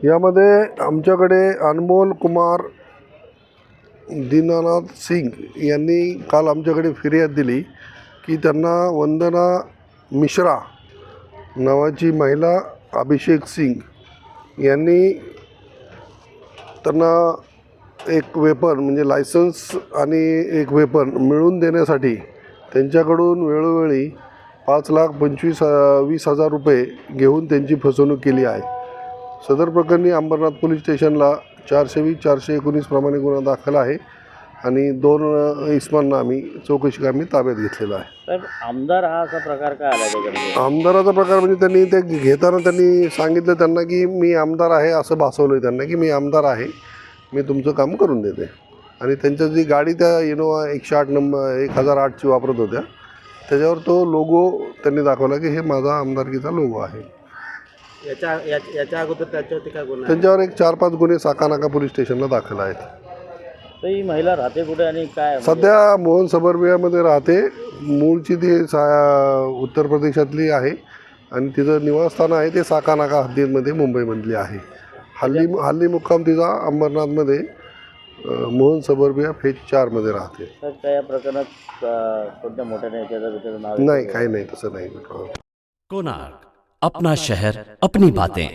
यामध्ये आमच्याकडे अनमोल कुमार दीनानाथ सिंग यांनी काल आमच्याकडे फिर्याद दिली की त्यांना वंदना मिश्रा नावाची महिला अभिषेक सिंग यांनी त्यांना एक वेपन म्हणजे लायसन्स आणि एक वेपन मिळवून देण्यासाठी त्यांच्याकडून वेळोवेळी 5,25,20,000 रुपये घेऊन त्यांची फसवणूक केली आहे। सदर प्रकरणी अंबरनाथ पोलीस स्टेशनला 420-419 प्रमाणे गुन्हा दाखल आहे आणि 2 इसमांना आम्ही चौकशी कामी ताब्यात घेतलेला आहे। तर आमदार हा असा प्रकार काय आला त्याच्यामध्ये? आमदाराचा प्रकार म्हणजे त्यांनी ते घेताना त्यांनी सांगितलं त्यांना की मी आमदार आहे असं भासवलं त्यांना की मी आमदार आहे, मी तुमचं काम करून देते। आणि त्यांच्या जी गाडी त्या इनोवा 108 नंबर 1008ची वापरत होत्या त्याच्यावर तो लोगो त्यांनी दाखवला की हे माझा आमदारकीचा लोगो आहे। याच्या अगोदर त्याच्यावरती काय गुन्हा? त्यांच्यावर एक 4-5 गुन्हे साकानाका पोलीस स्टेशनला दाखल आहेत। तर ही महिला राहते कुठे आणि काय? सध्या मोहन सबर्बियामध्ये राहते। मूळची ती उत्तर प्रदेशातली आहे आणि तिचं निवासस्थान आहे ते साकानाका हद्दीमध्ये मुंबईमधली आहे। हल्ली मुक्काम तिचा अंबरनाथमध्ये मोहन सबर्बिया फेज 4 राहते। तर त्या या प्रकरणात कोणत्या मोठ्या नेत्याचं नाव? नाही, काही नाही, तसं नाही। कोणार्क, अपना शहर अपनी बातें।